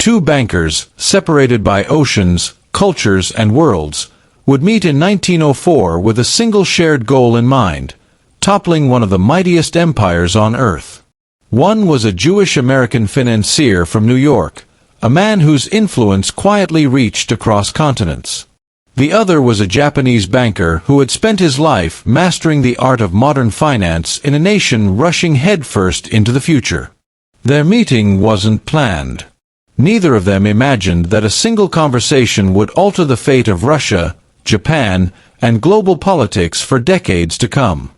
Two bankers, separated by oceans, cultures, and worlds, would meet in 1904 with a single shared goal in mind: toppling one of the mightiest empires on earth. One was a Jewish-American financier from New York, a man whose influence quietly reached across continents. The other was a Japanese banker who had spent his life mastering the art of modern finance in a nation rushing headfirst into the future. Their meeting wasn't planned. Neither of them imagined that a single conversation would alter the fate of Russia, Japan, and global politics for decades to come.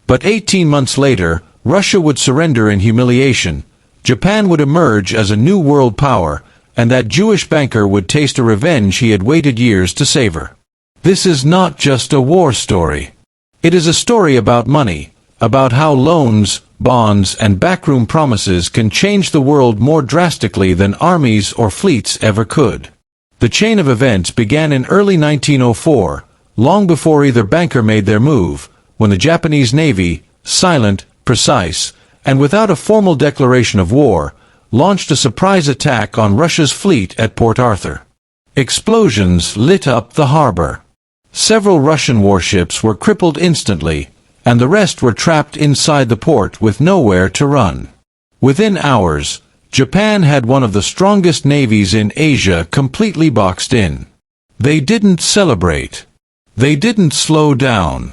But 18 months later, Russia would surrender in humiliation, Japan would emerge as a new world power, and that Jewish banker would taste a revenge he had waited years to savor. This is not just a war story. It is a story about money, about how loans, bonds, and backroom promises can change the world more drastically than armies or fleets ever could. The chain of events began in early 1904, long before either banker made their move, when the Japanese Navy, silent, precise, and without a formal declaration of war, launched a surprise attack on Russia's fleet at Port Arthur. Explosions lit up the harbor. Several Russian warships were crippled instantly, and the rest were trapped inside the port with nowhere to run. Within hours, Japan had one of the strongest navies in Asia completely boxed in. They didn't celebrate. They didn't slow down.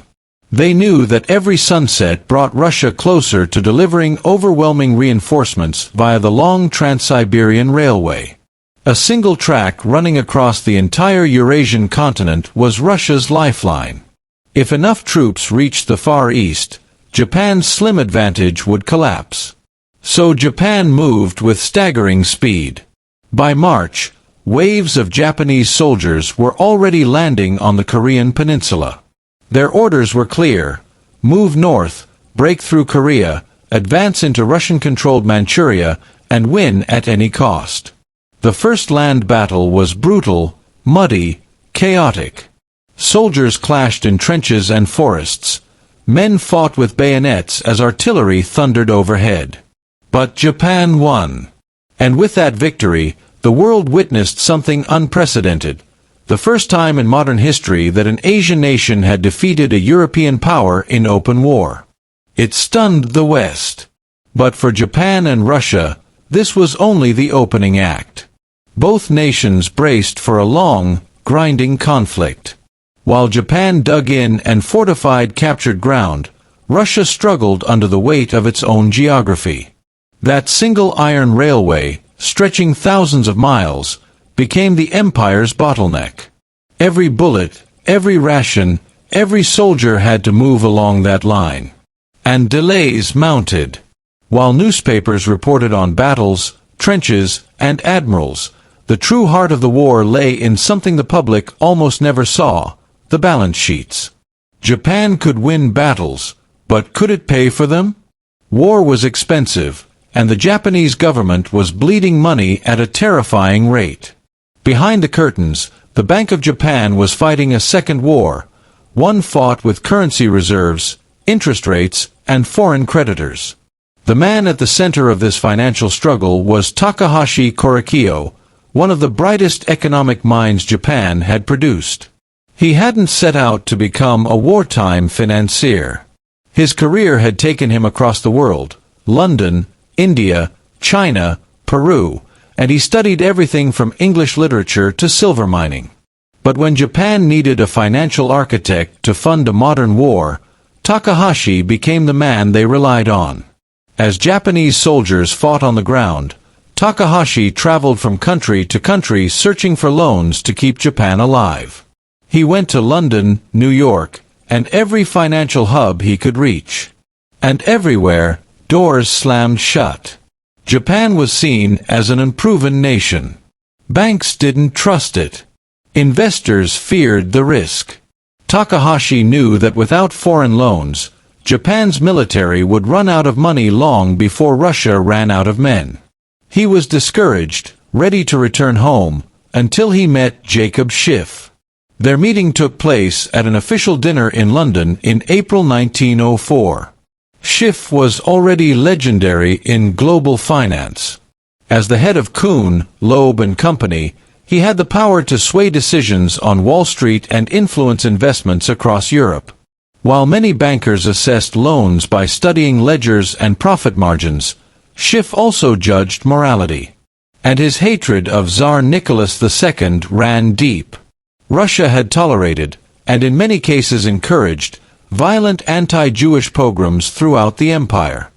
They knew that every sunset brought Russia closer to delivering overwhelming reinforcements via the long Trans-Siberian Railway. A single track running across the entire Eurasian continent was Russia's lifeline. If enough troops reached the Far East, Japan's slim advantage would collapse. So Japan moved with staggering speed. By March, waves of Japanese soldiers were already landing on the Korean peninsula. Their orders were clear: move north, break through Korea, advance into Russian-controlled Manchuria, and win at any cost. The first land battle was brutal, muddy, chaotic. Soldiers clashed in trenches and forests. Men fought with bayonets as artillery thundered overhead. But Japan won. And with that victory, the world witnessed something unprecedented. The first time in modern history that an Asian nation had defeated a European power in open war. It stunned the West. But for Japan and Russia, this was only the opening act. Both nations braced for a long, grinding conflict. While Japan dug in and fortified captured ground, Russia struggled under the weight of its own geography. That single iron railway, stretching thousands of miles, became the empire's bottleneck. Every bullet, every ration, every soldier had to move along that line. And delays mounted. While newspapers reported on battles, trenches, and admirals, the true heart of the war lay in something the public almost never saw: the balance sheets. Japan could win battles, but could it pay for them? War was expensive, and the Japanese government was bleeding money at a terrifying rate. Behind the curtains, the Bank of Japan was fighting a second war, one fought with currency reserves, interest rates, and foreign creditors. The man at the center of this financial struggle was Takahashi Korekiyo, one of the brightest economic minds Japan had produced. He hadn't set out to become a wartime financier. His career had taken him across the world: London, India, China, Peru, and he studied everything from English literature to silver mining. But when Japan needed a financial architect to fund a modern war, Takahashi became the man they relied on. As Japanese soldiers fought on the ground, Takahashi traveled from country to country searching for loans to keep Japan alive. He went to London, New York, and every financial hub he could reach. And everywhere, doors slammed shut. Japan was seen as an unproven nation. Banks didn't trust it. Investors feared the risk. Takahashi knew that without foreign loans, Japan's military would run out of money long before Russia ran out of men. He was discouraged, ready to return home, until he met Jacob Schiff. Their meeting took place at an official dinner in London in April 1904. Schiff was already legendary in global finance. As the head of Kuhn, Loeb and Company, he had the power to sway decisions on Wall Street and influence investments across Europe. While many bankers assessed loans by studying ledgers and profit margins, Schiff also judged morality. And his hatred of Tsar Nicholas II ran deep. Russia had tolerated, and in many cases encouraged, violent anti-Jewish pogroms throughout the empire.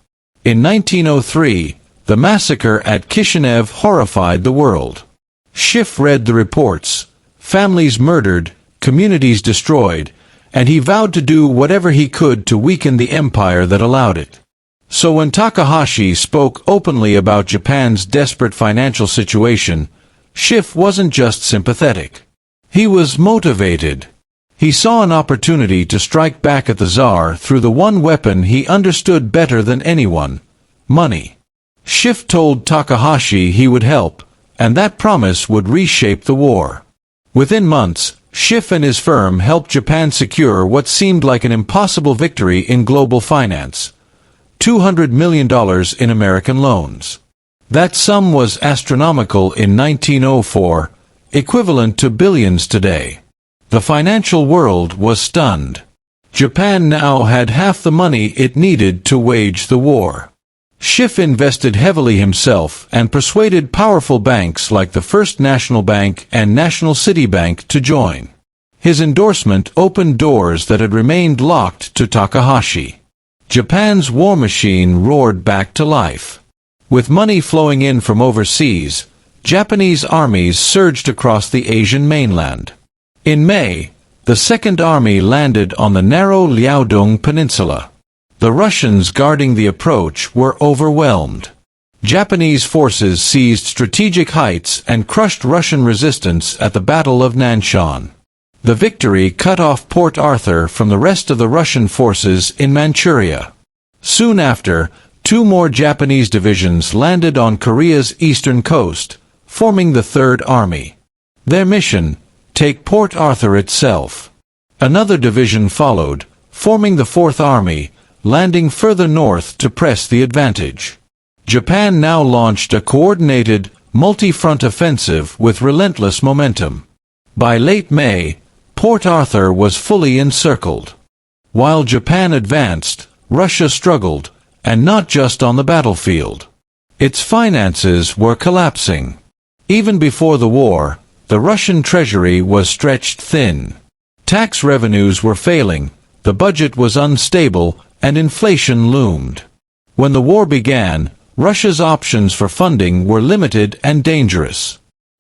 In 1903, the massacre at Kishinev horrified the world. Schiff read the reports: families murdered, communities destroyed, and he vowed to do whatever he could to weaken the empire that allowed it. So when Takahashi spoke openly about Japan's desperate financial situation, Schiff wasn't just sympathetic. He was motivated. He saw an opportunity to strike back at the Tsar through the one weapon he understood better than anyone: money. Schiff told Takahashi he would help, and that promise would reshape the war. Within months, Schiff and his firm helped Japan secure what seemed like an impossible victory in global finance: $200 million in American loans. That sum was astronomical in 1904, equivalent to billions today. The financial world was stunned. Japan now had half the money it needed to wage the war. Schiff invested heavily himself and persuaded powerful banks like the First National Bank and National City Bank to join. His endorsement opened doors that had remained locked to Takahashi. Japan's war machine roared back to life. With money flowing in from overseas, Japanese armies surged across the Asian mainland. In May, the Second Army landed on the narrow Liaodong Peninsula. The Russians guarding the approach were overwhelmed. Japanese forces seized strategic heights and crushed Russian resistance at the Battle of Nanshan. The victory cut off Port Arthur from the rest of the Russian forces in Manchuria. Soon after, two more Japanese divisions landed on Korea's eastern coast, forming the Third Army. Their mission: take Port Arthur itself. Another division followed, forming the Fourth Army, landing further north to press the advantage. Japan now launched a coordinated, multi-front offensive with relentless momentum. By late May, Port Arthur was fully encircled. While Japan advanced, Russia struggled, and not just on the battlefield. Its finances were collapsing. Even before the war, the Russian treasury was stretched thin. Tax revenues were failing, the budget was unstable, and inflation loomed. When the war began, Russia's options for funding were limited and dangerous.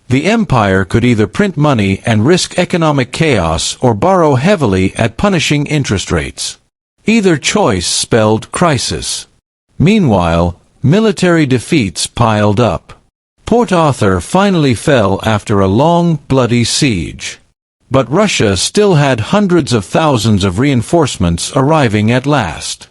The empire could either print money and risk economic chaos or borrow heavily at punishing interest rates. Either choice spelled crisis. Meanwhile, military defeats piled up. Port Arthur finally fell after a long, bloody siege. But Russia still had hundreds of thousands of reinforcements arriving at last.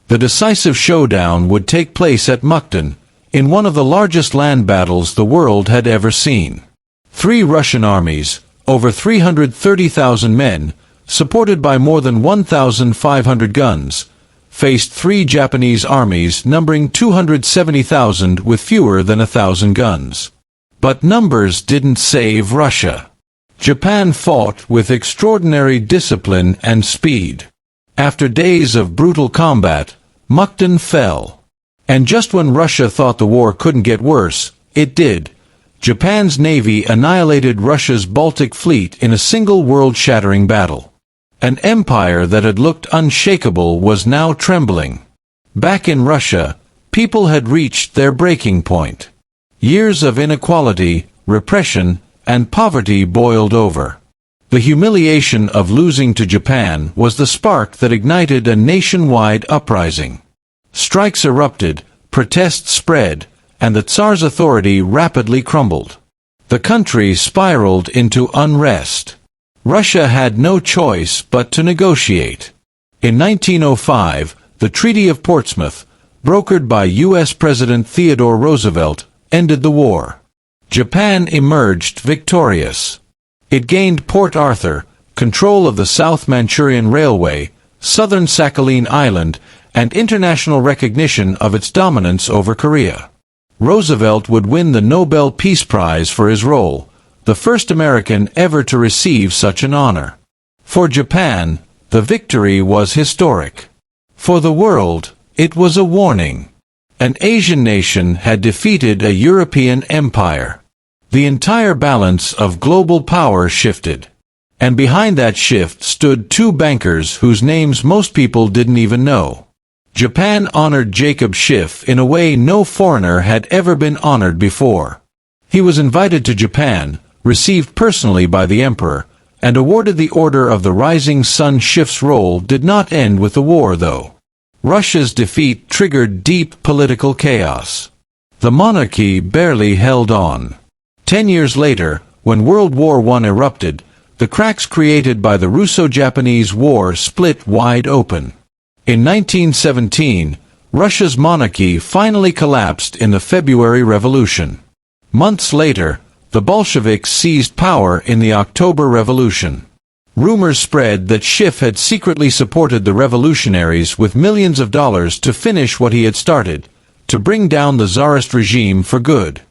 The decisive showdown would take place at Mukden, in one of the largest land battles the world had ever seen. Three Russian armies, over 330,000 men, supported by more than 1,500 guns, faced three Japanese armies numbering 270,000 with fewer than 1,000 guns. But numbers didn't save Russia. Japan fought with extraordinary discipline and speed. After days of brutal combat, Mukden fell. And just when Russia thought the war couldn't get worse, it did. Japan's navy annihilated Russia's Baltic fleet in a single world-shattering battle. An empire that had looked unshakable was now trembling. Back in Russia, people had reached their breaking point. Years of inequality, repression, and poverty boiled over. The humiliation of losing to Japan was the spark that ignited a nationwide uprising. Strikes erupted, protests spread, and the Tsar's authority rapidly crumbled. The country spiraled into unrest. Russia had no choice but to negotiate. In 1905, the Treaty of Portsmouth, brokered by U.S. President Theodore Roosevelt, ended the war. Japan emerged victorious. It gained Port Arthur, control of the South Manchurian Railway, southern Sakhalin Island, and international recognition of its dominance over Korea. Roosevelt would win the Nobel Peace Prize for his role, the first American ever to receive such an honor. For Japan, the victory was historic. For the world, it was a warning. An Asian nation had defeated a European empire. The entire balance of global power shifted. And behind that shift stood two bankers whose names most people didn't even know. Japan honored Jacob Schiff in a way no foreigner had ever been honored before. He was invited to Japan, received personally by the emperor, and awarded the Order of the Rising Sun. Schiff's role did not end with the war, though. Russia's defeat triggered deep political chaos. The monarchy barely held on. 10 years later, when World War I erupted, the cracks created by the Russo-Japanese War split wide open. In 1917, Russia's monarchy finally collapsed in the February Revolution. Months later, the Bolsheviks seized power in the October Revolution. Rumors spread that Schiff had secretly supported the revolutionaries with millions of dollars to finish what he had started, to bring down the Tsarist regime for good.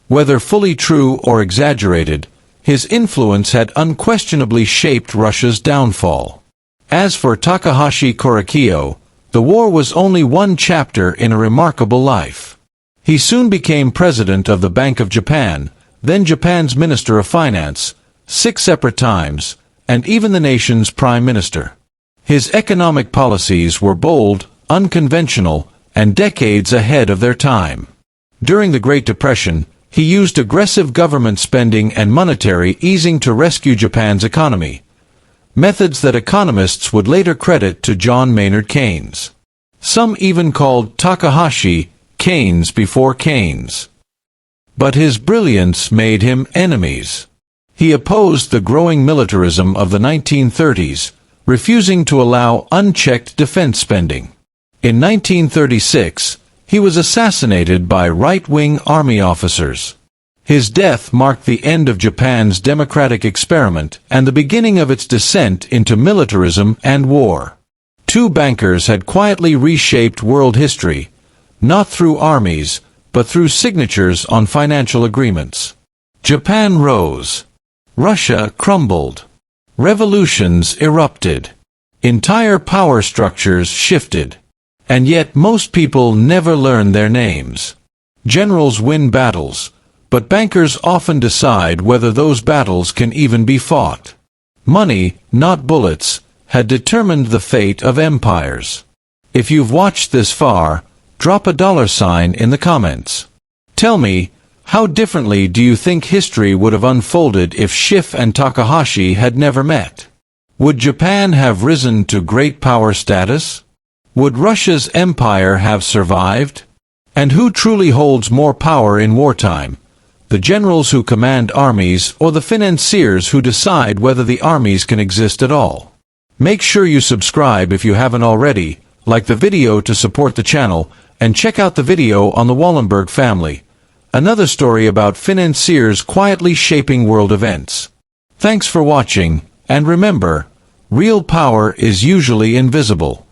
Whether fully true or exaggerated, his influence had unquestionably shaped Russia's downfall. As for Takahashi Korekiyo, the war was only one chapter in a remarkable life. He soon became president of the Bank of Japan, then Japan's Minister of Finance, 6 separate times, and even the nation's prime minister. His economic policies were bold, unconventional, and decades ahead of their time. During the Great Depression, he used aggressive government spending and monetary easing to rescue Japan's economy, methods that economists would later credit to John Maynard Keynes. Some even called Takahashi Keynes before Keynes. But his brilliance made him enemies. He opposed the growing militarism of the 1930s, refusing to allow unchecked defense spending. In 1936, he was assassinated by right-wing army officers. His death marked the end of Japan's democratic experiment and the beginning of its descent into militarism and war. Two bankers had quietly reshaped world history, not through armies, but through signatures on financial agreements. Japan rose. Russia crumbled. Revolutions erupted. Entire power structures shifted. And yet most people never learn their names. Generals win battles, but bankers often decide whether those battles can even be fought. Money, not bullets, had determined the fate of empires. If you've watched this far, drop a $sign in the comments. Tell me, how differently do you think history would have unfolded if Schiff and Takahashi had never met? Would Japan have risen to great power status? Would Russia's empire have survived? And who truly holds more power in wartime? The generals who command armies or the financiers who decide whether the armies can exist at all? Make sure you subscribe if you haven't already, like the video to support the channel, and check out the video on the Wallenberg family, another story about financiers quietly shaping world events. Thanks for watching, and remember, real power is usually invisible.